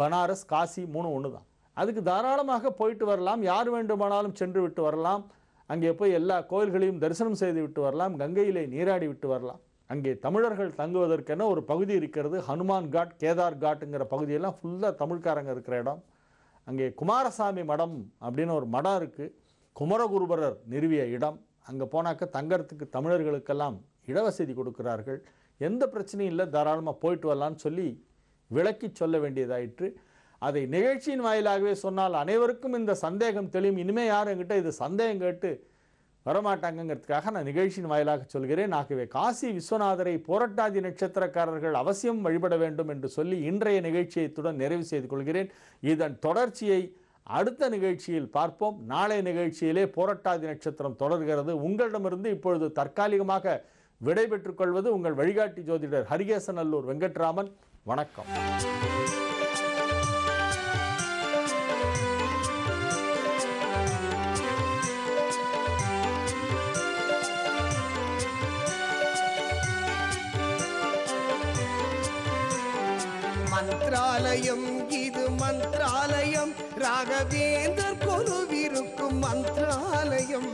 பனாரஸ், காசி 3 ஒன்று தான். அதுக்கு தாராளமாக போயிட்டு வரலாம். யார் வேண்டுமானாலும் சென்று விட்டு வரலாம். அங்கே போய் எல்லா கோயில்களையும் தரிசனம் செய்து விட்டு வரலாம். கங்கையிலே நீராடி விட்டு வரலாம். அங்கே தமிழர்கள் தங்குவதற்கென ஒரு பகுதி இருக்கிறது, ஹனுமான் காட், கேதார் காட்டுங்கிற பகுதியெல்லாம் ஃபுல்லாக தமிழ்காரங்க இருக்கிற இடம். அங்கே குமாரசாமி மடம் அப்படின்னு ஒரு மடம் இருக்குது, குமரகுருபரர் நிறுவிய இடம். அங்கே போனாக்க தங்கறதுக்கு தமிழர்களுக்கெல்லாம் இடவசதி கொடுக்கிறார்கள். எந்த பிரச்சனையும் இல்லை, தாராளமாக போயிட்டு வரலான்னு சொல்லி விளக்கி சொல்ல வேண்டியதாயிற்று. அதை நிகழ்ச்சியின் வாயிலாகவே சொன்னால் அனைவருக்கும் இந்த சந்தேகம் தெளியும். இனிமேல் யாரும் என்கிட்ட இது சந்தேகம் கேட்டு வரமாட்டாங்கிறதுக்காக நான் நிகழ்ச்சியின் வாயிலாக சொல்கிறேன். ஆகவே காசி விஸ்வநாதரை போராட்டாதி நட்சத்திரக்காரர்கள் அவசியம் வழிபட வேண்டும் என்று சொல்லி இன்றைய நிகழ்ச்சியத்துடன் நிறைவு செய்து கொள்கிறேன். இதன் தொடர்ச்சியை அடுத்த நிகழ்ச்சியில் பார்ப்போம். நாளைய நிகழ்ச்சியிலே போராட்டாதி நட்சத்திரம் தொடர்கிறது. உங்களிடமிருந்து இப்பொழுது தற்காலிகமாக விடைபெற்றுக் கொள்வது உங்கள் வழிகாட்டி ஜோதிடர் ஹரிகேசநல்லூர் வெங்கட்ராமன். வணக்கம். மந்திராலயம் இது மந்திராலயம், ராகவேந்தர் கொலுவிருக்கும் மந்திராலயம்.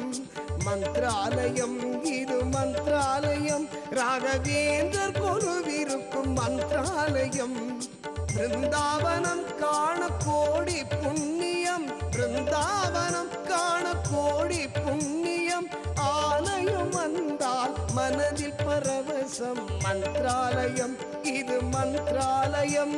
மந்திராலயம் இது மந்திராலயம், ராகவேந்தர் கொலுவிருக்கும் மந்திராலயம். பிருந்தாவனம் காண கோடி புண்ணியம், பிருந்தாவனம் காண கோடி புண்ணியம். ஆலயம் வந்தால் மனதில் பரவசம். மந்திராலயம் இது மந்திராலயம்.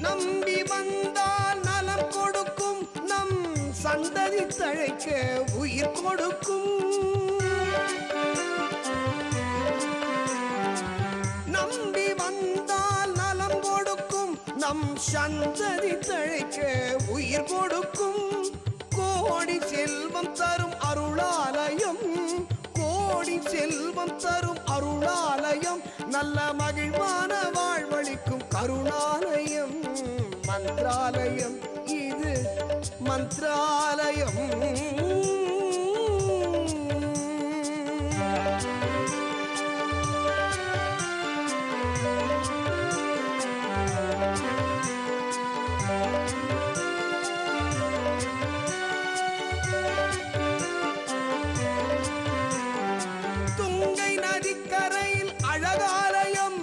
நம்பி வந்தால் நலம் கொடுக்கும், நம் சந்ததி தழைக்க உயிர் கொடுக்கும். சந்ததி தழைக்க உயிர் கொடுக்கும் கோடி செல்வம் தரும் அருளாலயம், கோடி செல்வம் தரும் அருளாலயம், நல்ல மகிழ்வான வாழ்வளிக்கும் கருணாலயம். மந்திராலயம் இது மந்திராலயம். துங்கை நதிக்கரையில் அழகாலயம்,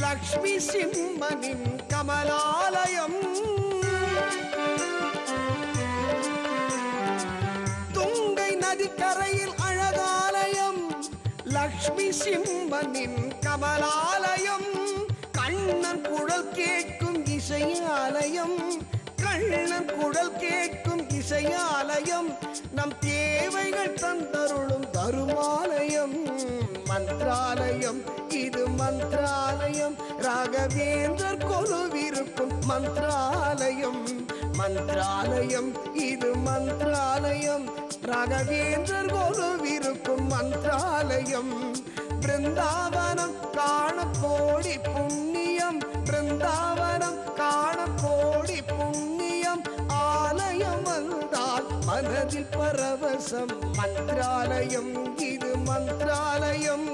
லக்ஷ்மி சிம்மனின் கமலாலயம். துங்கை நதிக்கரையில் அழகாலயம், லக்ஷ்மி சிம்மனின் கமலாலயம். கண்ணன் குழல் கேட்கும் இசையாலயம், கண்ணன் குழல் கேட்கும் இசையாலயம், நம் தேவைகள் தந்தருளும் தருமாலயம். மந்திராலயம் இது மந்திராலயம், ராகவேந்தர் கொலுவிருக்கும் மந்திராலயம். மந்திராலயம் இது மந்திராலயம், ராகவேந்தர் கொலுவிருக்கும் மந்திராலயம். பிருந்தாவனம் காண கோடி புண்ணியம், பிருந்தாவனம் காண கோடி புண்ணியம், ஆலயம் வந்தால் மனதில் பரவசம். மந்திராலயம் இது மந்திராலயம்.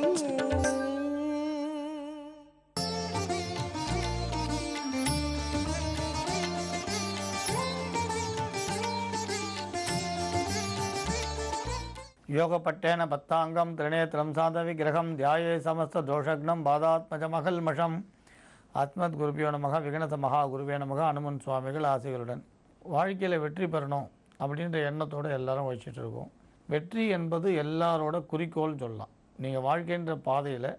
யோகப்பட்டேன பத்தாங்கம் திரிநேத்திரம் சாத விக்கிரகம் தியாயே சமஸ்த தோஷக்னம் பாதாத்மஜமகல்மஷம். ஆத்மத் குருபியோ நமக விகணச மகா குருவே நமக. அனுமன் சுவாமிகள் ஆசைகளுடன். வாழ்க்கையில் வெற்றி பெறணும் அப்படின்ற எண்ணத்தோடு எல்லாரும் வச்சுட்டு இருக்கோம். வெற்றி என்பது எல்லாரோட குறிக்கோள்னு சொல்லலாம். நீங்கள் வாழ்க்கைன்ற பாதையில்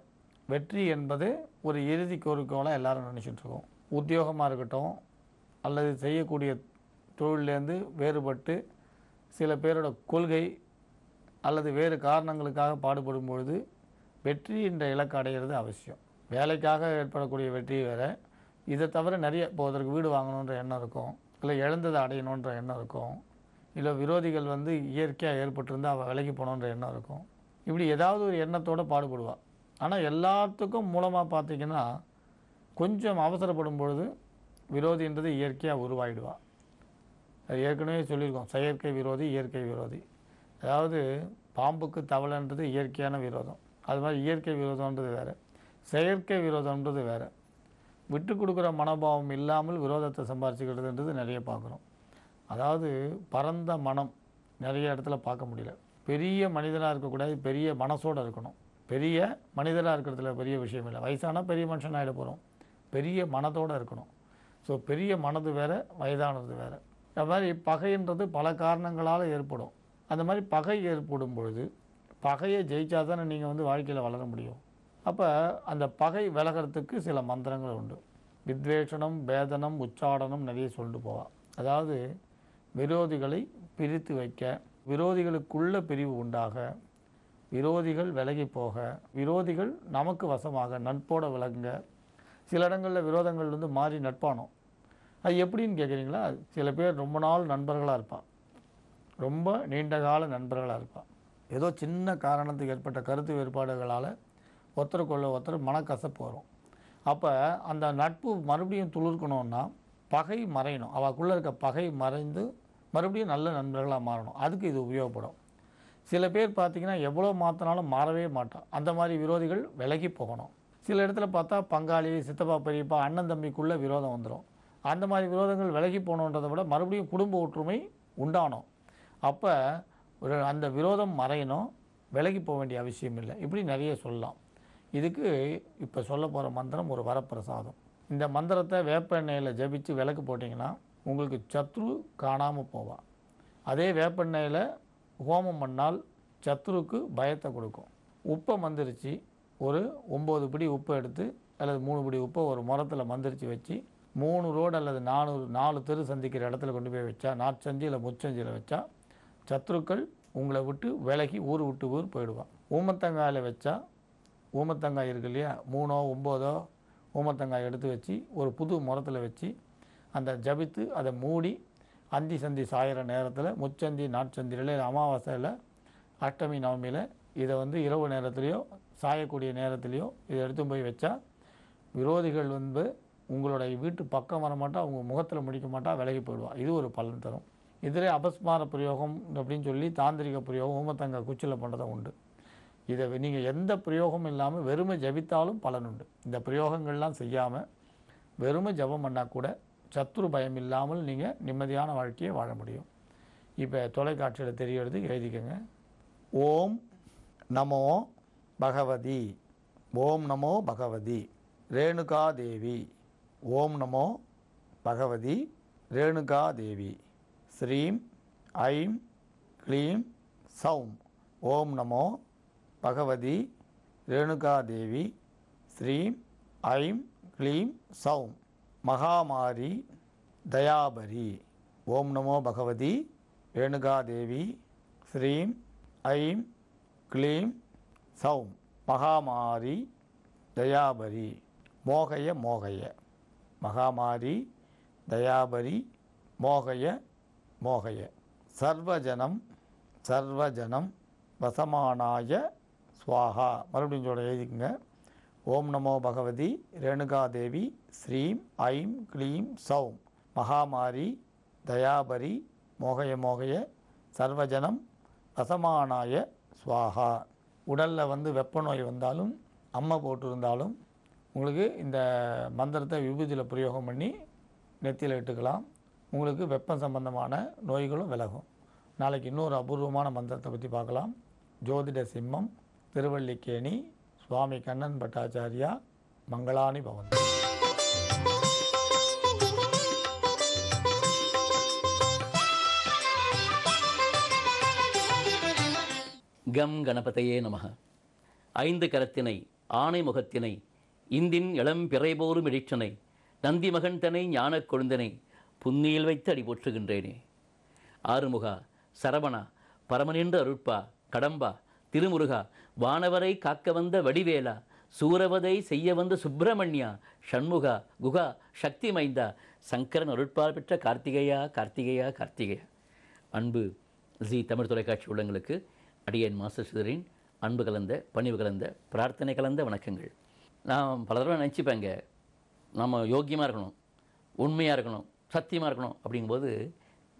வெற்றி என்பது ஒரு இறுதி குறிக்கோளாக எல்லாரும் நினச்சிட்டு இருக்கோம். உத்தியோகமாக இருக்கட்டும் அல்லது செய்யக்கூடிய தொழிலேருந்து வேறுபட்டு சில பேரோட கொள்கை அல்லது வேறு காரணங்களுக்காக பாடுபடும் பொழுது வெற்றி என்ற இலக்கு அடைகிறது அவசியம். வேலைக்காக ஏற்படக்கூடிய வெற்றி வேறு. இதை தவிர நிறைய இப்போ அதற்கு வீடு வாங்கணுன்ற எண்ணம் இருக்கும், இல்லை இழந்ததை அடையணுன்ற எண்ணம் இருக்கும், இல்லை விரோதிகள் இயற்கையாக ஏற்பட்டிருந்தால் அவள் விலைக்கு போகணுன்ற எண்ணம் இருக்கும். இப்படி ஏதாவது ஒரு எண்ணத்தோடு பாடுபடுவாள். ஆனால் எல்லாத்துக்கும் மூலமாக பார்த்திங்கன்னா கொஞ்சம் அவசரப்படும் பொழுது விரோதின்றது இயற்கையாக உருவாகிடுவாள். அது ஏற்கனவே சொல்லியிருக்கோம், செயற்கை விரோதி இயற்கை விரோதி. அதாவது பாம்புக்கு தவளைன்றது இயற்கையான விரோதம், அது மாதிரி இயற்கை விரோதம்ன்றது வேறு, செயற்கை விரோதம்ன்றது வேறு. விட்டு கொடுக்குற மனோபாவம் இல்லாமல் விரோதத்தை சம்பாரிச்சுக்கிறதுன்றது நிறைய பார்க்குறோம். அதாவது பரந்த மனம் நிறைய இடத்துல பார்க்க முடியல. பெரிய மனிதனாக இருக்கக்கூடாது, பெரிய மனசோடு இருக்கணும். பெரிய மனிதராக இருக்கிறதுல பெரிய விஷயம் இல்லை. வயசானா பெரிய மனுஷன் ஆகிட போகிறோம், பெரிய மனதோடு இருக்கணும். ஸோ பெரிய மனது வேறு, வயதானது வேறு. அது மாதிரி பகைன்றது பல காரணங்களால் ஏற்படும். அந்த மாதிரி பகை ஏற்படும் பொழுது பகையை ஜெயிச்சா தானே நீங்கள் வாழ்க்கையில் வளர முடியும். அப்போ அந்த பகை விலகிறதுக்கு சில மந்திரங்கள் உண்டு. வித்வேஷனம், பேதனம், உச்சாடனம் நிறைய சொல்லிட்டு போவாள். அதாவது விரோதிகளை பிரித்து வைக்க, விரோதிகளுக்குள்ள பிரிவு உண்டாக, விரோதிகள் விலகி போக, விரோதிகள் நமக்கு வசமாக நட்போட விலகுங்க. சில இடங்களில் விரோதங்கள் மாறி நட்பானோம். அது எப்படின்னு கேட்குறீங்களா? சில பேர் ரொம்ப நாள் நண்பர்களாக இருப்பாள், ரொம்ப நீண்ட கால நண்பர்களாக இருப்பாள். ஏதோ சின்ன காரணத்துக்கு ஏற்பட்ட கருத்து வேறுபாடுகளால் ஒருத்தருக்குள்ள ஒருத்தர் மனக்கசப்பு வரும். அப்போ அந்த நட்பு மறுபடியும் துளிர்க்கணுன்னா பகை மறையணும். அவளுக்குள்ளே இருக்க பகை மறைந்து மறுபடியும் நல்ல நண்பர்களாக மாறணும். அதுக்கு இது உபயோகப்படும். சில பேர் பார்த்திங்கன்னா எவ்வளோ மாற்றினாலும் மாறவே மாட்டான். அந்த மாதிரி விரோதிகள் விலகி போகணும். சில இடத்துல பார்த்தா பங்காளி, சித்தப்பா, பெரியப்பா, அண்ணன் தம்பிக்குள்ளே விரோதம் வந்துடும். அந்த மாதிரி விரோதங்கள் விலகி போகணுன்றதை விட மறுபடியும் குடும்ப ஒற்றுமை உண்டானோம். அப்போ அந்த விரோதம் மறையணும், விலகி போக வேண்டிய அவசியம் இல்லை. இப்படி நிறைய சொல்லலாம். இதுக்கு இப்போ சொல்ல போகிற மந்திரம் ஒரு வரப்பிரசாதம். இந்த மந்திரத்தை வேப்ப எண்ணெயில் ஜபித்து விளக்கு போட்டிங்கன்னா உங்களுக்கு சத்ரு காணாமல் போவாள். அதே வேப்பெண்ணெயில் ஹோமம் பண்ணால் சத்ருக்கு பயத்தை கொடுக்கும். உப்பை மந்திரிச்சு ஒரு 9 பிடி உப்பை எடுத்து அல்லது 3 பிடி உப்பை ஒரு முரத்தில் மந்திரிச்சு வச்சு 3 ரோடு அல்லது 4 தெரு சந்திக்கிற இடத்துல கொண்டு போய் வச்சா, நாற்சந்தி இல்லை முச்சந்தியில் வச்சா சத்ருக்கள் உங்களை விட்டு விலகி ஊர் விட்டு ஊர் போயிடுவான். ஊமத்தங்காயில் வச்சா, ஊமத்தங்காய் இருக்கு இல்லையா, 3ஓ 9ஓ ஊமத்தங்காய் எடுத்து வச்சு ஒரு புது முரத்தில் வச்சு அந்த ஜபித்து அதை மூடி அந்தி சந்தி சாயிற நேரத்தில் முச்சந்தி நாட்சந்தியில் அமாவாசையில் அஷ்டமி நவமியில் இதை வந்து இரவு நேரத்துலேயோ சாயக்கூடிய நேரத்துலேயோ இதை எடுத்து போய் வச்சா விரோதிகள் வந்து உங்களுடைய வீட்டு பக்கம் வரமாட்டா, அவங்க முகத்தில் முடிக்க மாட்டா, விலகி போயிடுவா. இது ஒரு பலன் தரும். இதிலே அபஸ்மார பிரயோகம் அப்படின்னு சொல்லி தாந்திரிக பிரயோகம் ஊமத்தங்க குச்சியில் பண்ணுறதும் உண்டு. இதை நீங்கள் எந்த பிரயோகமும் இல்லாமல் வெறுமை ஜபித்தாலும் பலன் உண்டு. இந்த பிரயோகங்கள்லாம் செய்யாமல் வெறுமை ஜபம் பண்ணால் கூட சத்ரு பயம் இல்லாமல் நீங்கள் நிம்மதியான வாழ்க்கையை வாழ முடியும். இப்போ தொலைக்காட்சியில் தெரியறது எழுதிக்கங்க. ஓம் நமோ பகவதி, ஓம் நமோ பகவதி ரேணுகா தேவி, ஓம் நமோ பகவதி ரேணுகா தேவி, ஸ்ரீம் ஐம் க்ளீம் சௌம், ஓம் நமோ பகவதி ரேணுகா தேவி, ஸ்ரீம் ஐம் க்ளீம் சௌம், மகாமாரி தயாபரி, ஓம் நமோ பகவதி ரேணுகா தேவி, ஸ்ரீம் ஐம் க்ளீம் சௌம், மகாமாரி தயாபரி, மோகய மோகய, மகாமாரி தயாபரி மோகய மோகய, சர்வஜனம் சர்வஜனம் வசமானாய ஸ்வாஹா. மறுபடியும் சொல்ல எழுதிக்குங்க. ஓம் நமோ பகவதி ரேணுகா தேவி, ஸ்ரீம் ஐம் க்ளீம் சௌம், மகாமாரி தயாபரி மோகய மோகய, சர்வஜனம் வசமானாய ஸ்வாஹா. உடலில் வந்து வெப்ப நோய் வந்தாலும் அம்மை போட்டிருந்தாலும் உங்களுக்கு இந்த மந்திரத்தை விபூதியில் பிரயோகம் பண்ணி நெத்தியில் இட்டுக்கலாம். உங்களுக்கு வெப்பம் சம்பந்தமான நோய்களும் விலகும். நாளைக்கு இன்னொரு அபூர்வமான மந்திரத்தை பற்றி பார்க்கலாம். ஜோதிட சிம்மம், திருவல்லிக்கேணி, சுவாமி கண்ணன் பட்டாச்சாரியா, மங்களானி பவன். கம் கணபதையே நமக. ஐந்து கரத்தினை ஆணை முகத்தினை இந்தின் இளம் பிறைபோரும் இடிற்றனை நந்தி மகன் தனை ஞானக் கொழுந்தனை புன்னியில் வைத்து அடி போற்றுகின்றேனே. ஆறுமுகா, சரவணா, பரமனின்ற அருட்பா, கடம்பா, திருமுருகா, வானவரை காக்க வந்த வடிவேலா, சூரவதை செய்ய வந்த சுப்பிரமணியா, ஷண்முகா, குகா, சக்தி மைந்தா, சங்கரன் அருட்பால் பெற்ற கார்த்திகேயா கார்த்திகேயா கார்த்திகேயா. அன்பு ஜி தமிழ் தொலைக்காட்சி உள்ளங்களுக்கு அடியேன் மாஸ்டர் சிதரின் அன்பு கலந்த பணிவு கலந்த பிரார்த்தனை கலந்த வணக்கங்கள். நான் பல தடவை நினச்சிப்பேங்க, நம்ம யோக்கியமாக இருக்கணும், உண்மையாக இருக்கணும், சத்தியமாக இருக்கணும். அப்படிங்கும்போது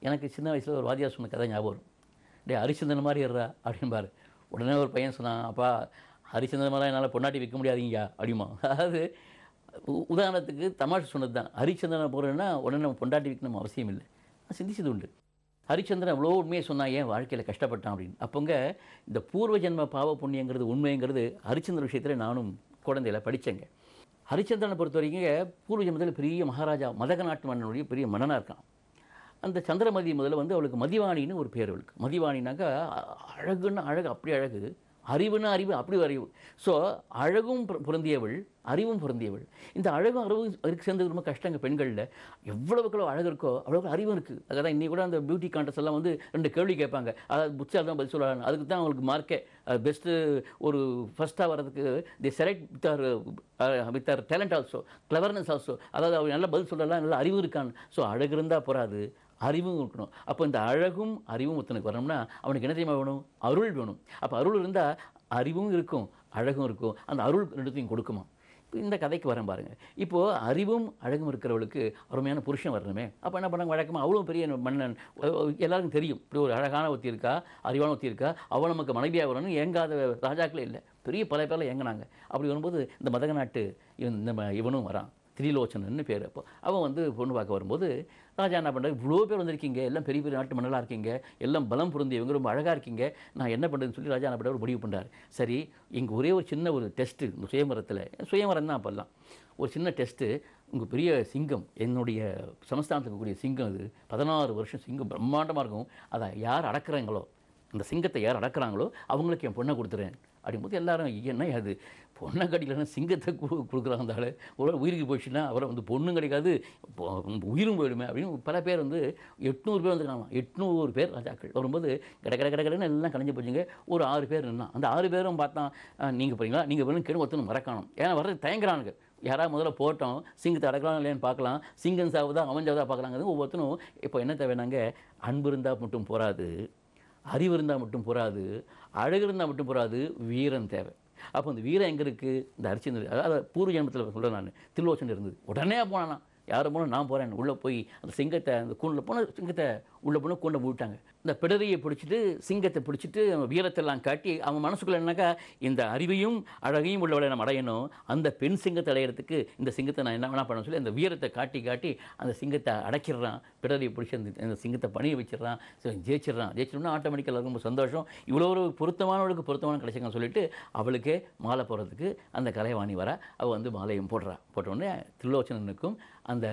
எனக்கு சின்ன வயசில் ஒரு வாத்தியார் சொன்ன கதை ஞாபகம் வரும். ஹரிச்சந்திரன் மாதிரி இருறா அப்படின்பார். உடனே ஒரு பையன் சொன்னான், அப்பா ஹரிச்சந்திரன் மாதிரி என்னால் பொண்டாட்டி விற்க முடியாதீங்கயா அப்படிமா. அதாவது உதாரணத்துக்கு தமாஷ் சொன்னது தான். ஹரிச்சந்திரனை போகிறேன்னா உடனே நம்ம பொண்டாட்டி விற்கணும் அவசியம் இல்லை. நான் சிந்திச்சது உண்டு. ஹரிச்சந்திரன் அவ்வளோ உண்மையை சொன்னால் ஏன் வாழ்க்கையில் கஷ்டப்பட்டான் அப்படின்னு. அப்போங்க இந்த பூர்வ ஜென்ம பாவ புண்ணியங்கிறது உண்மைங்கிறது ஹரிச்சந்திர விஷயத்தில் நானும் குழந்தையில் படித்தேங்க. ஹரிச்சந்திரனை பொறுத்த வரைக்கும் பூர்வ ஜென்மத்தில் பெரிய மகாராஜா மதக நாட்டு மன்னனுடைய பெரிய மன்னனாக இருக்கான். அந்த சந்திரமதி முதல்ல வந்து அவளுக்கு மதிவாணின்னு ஒரு பேர். அவளுக்கு மதிவாணினாக்கா அழகுன்னா அழகு, அப்படி அழகு, அறிவுன்னா அறிவு, அப்படி அறிவு. ஸோ அழகும் பொருந்தியவள், அறிவும் பொருந்தியவள். இந்த அழகும் அறிவும் அதுக்கு சேர்ந்தது ரொம்ப கஷ்டங்க. பெண்களில் எவ்வளவுக்களோ அழகு இருக்கோ அவ்வளோக்கு அறிவும் இருக்குது. அதுதான் இன்றைக்கி கூட அந்த பியூட்டி கான்டெஸ்ட் எல்லாம் வந்து 2 கேள்வி கேட்பாங்க. அதாவது புட்சால் தான் பதில் சொல்லலாம். அதுக்கு தான் அவங்களுக்கு மார்க்கே. பெஸ்ட்டு ஒரு ஃபஸ்ட்டாக வர்றதுக்கு the select with our talent also, cleverness also. அதாவது அவர் நல்லா பதில் சொல்லலாம், நல்லா அறிவு இருக்கான்னு. ஸோ அழகு இருந்தால் போகாது, அறிவும் இருக்கணும். அப்போ இந்த அழகும் அறிவும் ஒருத்தனுக்கு வரணும்னா அவனுக்கு என்ன தெரியுமா வேணும்? அருள் வேணும். அப்போ அருள் இருந்தால் அறிவும் இருக்கும், அழகும் இருக்கும். அந்த அருள் ரெண்டுத்தையும் கொடுக்குமா. இப்போ இந்த கதைக்கு வரேன் பாருங்கள். இப்போது அறிவும் அழகும் இருக்கிறவளுக்கு அருமையான புருஷன் வரணுமே. அப்போ என்ன பண்ணாங்க, வழக்கமாக அவ்வளோ பெரிய மன்னன், எல்லாருக்கும் தெரியும் இப்படி ஒரு அழகான ஒருத்தி இருக்கா, அறிவான ஒருத்தி இருக்கா, அவள் நமக்கு மனைவியாக வரணும்னு ஏங்காத ராஜாக்களே இல்லை. பெரிய பல பேரில் ஏங்கினாங்க. அப்படி வரும்போது இந்த மதக நாட்டு இவனும் வரான், திரிலோச்சனன்னு பேர். அப்போ அவன் வந்து பொண்ணு பார்க்க வரும்போது ராஜா என்ன பண்ணுறது, இவ்வளோ பேர் வந்திருக்கீங்க, எல்லாம் பெரிய பெரிய நாட்டு மன்னலாக இருக்கீங்க, எல்லாம் பலம் பொருந்தியவங்க, ரொம்ப அழகாக இருக்கீங்க, நான் என்ன பண்ணுறதுன்னு சொல்லி ராஜா என்ன பண்ண ஒரு முடிவு பண்ணுறாரு. சரி, இங்கே ஒரே ஒரு சின்ன ஒரு டெஸ்ட்டு, இந்த சுயமரம் தான் அப்போல்லாம் ஒரு சின்ன டெஸ்ட்டு. உங்கள் பெரிய சிங்கம், என்னுடைய சமஸ்தானத்துக்கு கூடிய சிங்கம், அது 16 வருஷம் சிங்கம் பிரம்மாண்டமாக இருக்கும். அதை யார் அடக்குறாங்களோ, அந்த சிங்கத்தை யார் அடக்குறாங்களோ அவங்களுக்கு என் பொண்ணை கொடுத்துறேன் அப்படிங்கும்போது எல்லாரும் என்ன அது பொண்ணை கடிக்கலன்னா சிங்கத்தை கொடுக்குறாங்க. ஆள் ஒரு உயிருக்கு போயிடுச்சுன்னா அவரை வந்து பொண்ணும் கிடைக்காது, உயிரும் போயிடுமே அப்படின்னு பல பேர் வந்து 800 பேர் வந்துருக்காங்க. 800 பேர் ராஜாக்கள் வரும்போது கடைன்னு எல்லாம் கலைஞ்சு போச்சுங்க. ஒரு 6 பேர் நின்னா. அந்த 6 பேரும் பார்த்தான், நீங்கள் போகிறீங்களா, நீங்கள் வேணும் கேடு ஒருத்தனும் மறக்காணும். ஏன்னா வர்றது தயங்குறானுங்க. யாராவது முதல்ல போட்டோம், சிங்கத்தை அடக்கலாம் இல்லையான்னு பார்க்கலாம், சிங்கம் சாவுதா அவன் சாவுதா பார்க்கலாங்கிறது ஒவ்வொருத்தரும். இப்போ என்ன தேவைனாங்க, அன்பு இருந்தால் மட்டும் போராது, அறிவு இருந்தால் மட்டும் போராது, அழகு இருந்தால் மட்டும் போராது, வீரம் தேவை. அப்போ அந்த வீரம் எங்கே இருக்குது? இந்த ஹரிச்சந்திரன், அதாவது பூர்வ ஜென்மத்தில் சொல்கிறேன் நான், திருலோச்சன் இருந்து உடனே போனானா, யாரும் போனால் நான் போகிறேன் உள்ளே போய் அந்த சிங்கத்தை, அந்த கூண்டில் போன சிங்கத்தை உள்ளே போனால் கூண்டை மூட்டாங்க. இந்த பிடரியை பிடிச்சிட்டு சிங்கத்தை பிடிச்சிட்டு வீரத்தெல்லாம் காட்டி அவங்க மனசுக்குள்ள என்னக்கா, இந்த அறிவையும் அழகையும் உள்ளவளை நம்ம அடையணும், அந்த பெண் சிங்கத்தை அடையிறதுக்கு இந்த சிங்கத்தை நான் என்ன வேணா பண்ண சொல்லி அந்த வீரத்தை காட்டி காட்டி அந்த சிங்கத்தை அடைக்கிடுறான். பிடரியை பிடிச்சி அந்த சிங்கத்தை பணிய வச்சிடறான். ஜெயிச்சிடணும்னா ஆட்டோமேட்டிக்காக ரொம்ப சந்தோஷம். இவ்வளோ ஒரு பொருத்தமானவளுக்கு பொருத்தமான கிடைச்சிங்க சொல்லிட்டு அவளுக்கே மாலை போடுறதுக்கு அந்த கலைவாணி வர அவள் வந்து மாலையும் போட்டோடனே திருலோச்சனனுக்கும் அந்த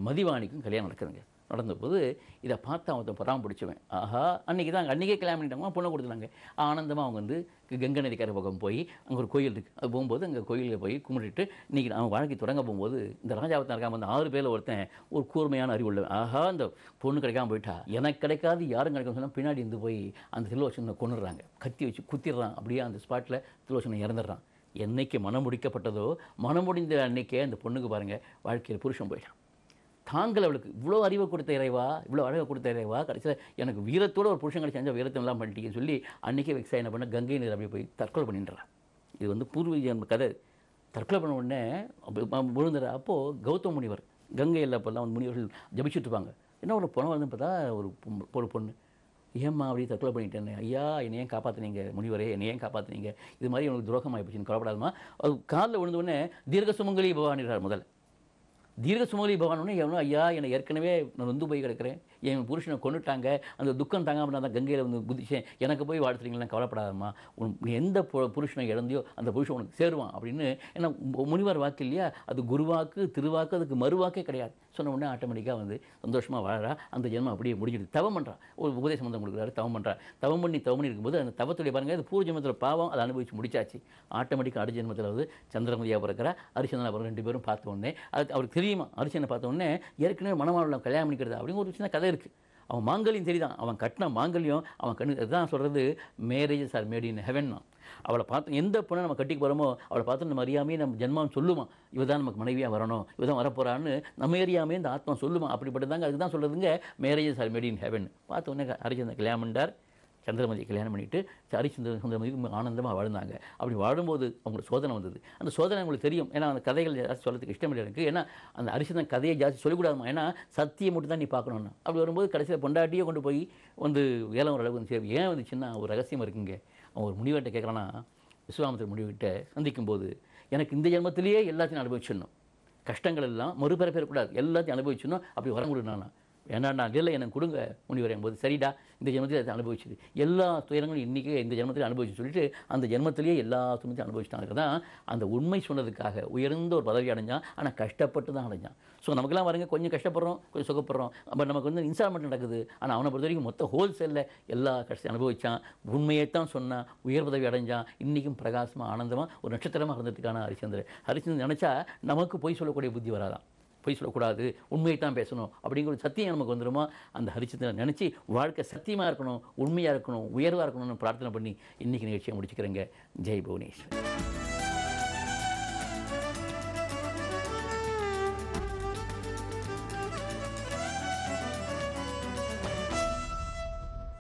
மதிவாணிக்கும் கல்யாணம் நடக்குதுங்க. நடந்தபோது இதை பார்த்து அவன் பராம பிடிச்சவன், ஆஹா அன்றைக்கே கல்யாணம் பண்ணிட்டாங்க, பொண்ணை கொடுத்துட்டாங்க. ஆனந்தமாக அவங்க வந்து கங்கை நதிக்கரை பக்கம் போய் அங்கே ஒரு கோயில் இருக்குது, அது போகும்போது அங்கே கோயிலில் போய் கும்பிட்டுட்டு இன்றைக்கி அவன் வாழ்க்கை தொடங்க போகும்போது இந்த ராஜாவத்தான் இருக்காமல் அந்த 6 பேரில் ஒருத்தன் ஒரு கூர்மையான அறிவு உள்ளவன். ஆஹா அந்த பொண்ணு கிடைக்காம போயிட்டா, எனக்கு கிடைக்காது யாரும் கிடைக்கும் சொன்னால் பின்னாடி இருந்து போய் அந்த திருலோச்சனை கொண்டுடுறாங்க, கத்தி வச்சு குத்திடுறான். அப்படியே அந்த ஸ்பாட்டில் திருலோச்சனை இறந்துடுறான். என்னைக்கு மனம் முடிக்கப்பட்டதோ மனம் முடிந்த அன்னைக்கே அந்த பொண்ணுக்கு பாருங்கள் வாழ்க்கையில் புருஷன் போயிட்டான். தாங்கள் அவளுக்கு இவ்வளோ அறிவை கொடுத்த இறைவா, இவ்வளோ அழகை கொடுத்த இறைவா, கடைசியில் எனக்கு வீரத்தோடு ஒரு புருஷன் கிடைச்சா வீரத்தை எல்லாம் பண்ணிட்டீங்கன்னு சொல்லி அன்றைக்கே வெக்ஸா என்ன பண்ண கங்கை நீர் அப்படியே போய் தற்கொலை பண்ணிடுறான். இது வந்து பூர்வீக கதை. தற்கொலை பண்ண உடனே விழுந்துற அப்போது கௌதம முனிவர் கங்கை அப்போல்லாம் வந்து முனிவர்கள் ஜபிச்சுட்டு இருப்பாங்க. என்ன ஒரு பொண்ணு வந்து பார்த்தா ஒரு பொண்ணு, ஏம்மா அப்படி தற்கொலை பண்ணிட்டேன்னு, ஐயா என்னை ஏன் காப்பாற்றினீங்க முனிவரே, என்னை ஏன் காப்பாற்றினீங்க, இது மாதிரி உனக்கு துரோகம் ஆகிப்போச்சுன்னு கவலைப்படாதமா. அது காலில் விழுந்தவுடனே தீர்க்க சுமங்கலி பவானிடுறார். முதல்ல தீர்க்க சுமங்கலி பகவானோடனே எவனோ, ஐயா என்னை ஏற்கனவே நான் வந்து போய் கிடக்கிறேன், என் புருஷனை கொண்டுட்டாங்க, அந்த துக்கம் தாங்காமல் நான் தான் கங்கையில் வந்து குதிச்சேன், எனக்கு போய் வாழ்த்துறீங்களா, கவலைப்படாதம்மா, நீ எந்த புருஷனை இழந்தியோ அந்த புருஷன் உனக்கு சேருவான் அப்படின்னு. ஏன்னா முனிவர் வாக்கு இல்லையா, அது குருவாக்கு திருவாக்கு, அதுக்கு மறுவாக்கே கிடையாது. சொன்ன உடனே ஆட்டோமேட்டிக்காக வந்து சந்தோஷமாக வாழறா. அந்த ஜென்மம் அப்படியே முடிஞ்சிடுது. தவம் பண்ணுறான், ஒரு உபதேச மந்திரம் கொடுக்குறாரு, தவம் பண்ணுறான். தவம் பண்ணி இருக்கும்போது அந்த தவத்துடைய பாருங்கள், அது பூர்வ ஜென்மத்தில் பாவம் அதை அனுபவிச்சு முடிச்சாச்சு. ஆட்டோமேட்டிக்காக அடுத்த ஜென்மத்தில் வந்து சந்திரமதியாக பிறக்கிறா, ஹரிச்சந்திரன் பிறகு 2 பேரும் பார்த்த உடனே அது அவருக்கு தெரியுமா, ஹரிச்சந்திரனை பார்த்த உடனே ஏற்கனவே மனமாவளை கல்யாணம் பண்ணிக்கிறது அப்படின்னு ஒரு சின்ன கதை இருக்குது. அவன் மாங்கல்யம் தெரியுதான், அவன் கட்டின மாங்கல்யம் அவன் கண்ணு, அதுதான் சொல்கிறது marriages are made in heaven. அவளை பார்த்து எந்த பொண்ணை நம்ம கட்டிக்கு போகிறோமோ அவளை பார்த்து நம்ம அறியாமே நம்ம ஜென்மம் சொல்லுமா, இவ தான் நமக்கு மனைவியாக வரணும், இவ தான் வரப்போகிறான்னு நம்ம அறியாமே இந்த ஆத்மா சொல்லுமா. அப்படிப்பட்டதாங்க, அதுக்கு தான் சொல்கிறதுங்க marriages are made in heaven. பார்த்த உடனே ஹரிச்சந்திரன் கல்யாணம் பண்ணார், சந்திரமதியை கல்யாணம் பண்ணிவிட்டு ஹரிச்சந்திரமதிக்கு ஆனந்தமாக வாழ்ந்தாங்க. அப்படி வாழும்போது அவங்களுக்கு சோதனை வந்தது. அந்த சோதனை அவங்களுக்கு தெரியும், ஏன்னா அந்த கதைகள் ஜாஸ்தி சொல்கிறதுக்கு இஷ்டமில்லை எனக்கு. ஏன்னா அந்த ஹரிச்சந்திரன் கதையை ஜாஸ்தி சொல்லிக்கூடாதுமா, ஏன்னா சத்தியை மட்டும் தான் நீ பார்க்கணுன்னா. அப்படி வரும்போது கடைசியில் பொண்டாட்டியே கொண்டு போய் வந்து ஏலம் ஒரு அளவுக்கு வந்து சரி. ஏன் வந்துச்சுன்னா ஒரு ரகசியம் இருக்குங்க. அவன் ஒரு முனிவர்கிட்ட கேட்குறான்னா, விஸ்வாமித்திர முனிவர்கிட்ட சந்திக்கும்போது, எனக்கு இந்த ஜென்மத்திலேயே எல்லாத்தையும் அனுபவிச்சிடணும், கஷ்டங்கள் எல்லாம் மறுபிறப்பிடக்கூடாது, எல்லாத்தையும் அனுபவிச்சிடணும், அப்படி வர முடியும். ஏன்னா இல்லை எனக்கு கொடுங்க முனிவர் என்பது, சரிடா இந்த ஜென்மத்தில் அதை அனுபவிச்சுது, எல்லா துயரங்களும் இன்றைக்கே இந்த ஜென்மத்தில் அனுபவிச்சு சொல்லிட்டு அந்த ஜென்மத்திலேயே எல்லா துன்பத்தையும் அனுபவிச்சிட்டாங்க தான் அந்த உண்மை சொன்னதுக்காக உயர்ந்த ஒரு பதவி அடைஞ்சான். ஆனால் கஷ்டப்பட்டு தான் அடைஞ்சான். ஸோ நமக்கெல்லாம் பாருங்க, கொஞ்சம் கஷ்டப்படுறோம், கொஞ்சம் சுகப்படுறோம், பட் நமக்கு வந்து இன்ஸ்டால்மெண்ட் நடக்குது. ஆனால் அவனை பொறுத்த வரைக்கும் மொத்த ஹோல்சேலில் எல்லா கஷ்டத்தையும் அனுபவித்தான், உண்மையை தான் சொன்னான், உயர் பதவி அடைஞ்சான், இன்றைக்கும் பிரகாசமாக ஆனந்தமாக ஒரு நட்சத்திரமாக இருந்ததுக்கான ஹரிச்சந்திரன் நினச்சா நமக்கு பொய் சொல்லக்கூடிய புத்தி வராதான். பொய் சொல்லக்கூடாது, உண்மையை தான் பேசணும் அப்படிங்கிற சத்தியம் நமக்கு வந்துடுமா. அந்த ஹரிச்சந்திரன் நினச்சி வாழ்க்கை சத்தியமாக இருக்கணும், உண்மையாக இருக்கணும், உயர்வாக இருக்கணும்னு பிரார்த்தனை பண்ணி இன்றைக்கி நிகழ்ச்சியை முடிச்சுக்கிறேங்க. ஜெய் புவனேஸ்வர்.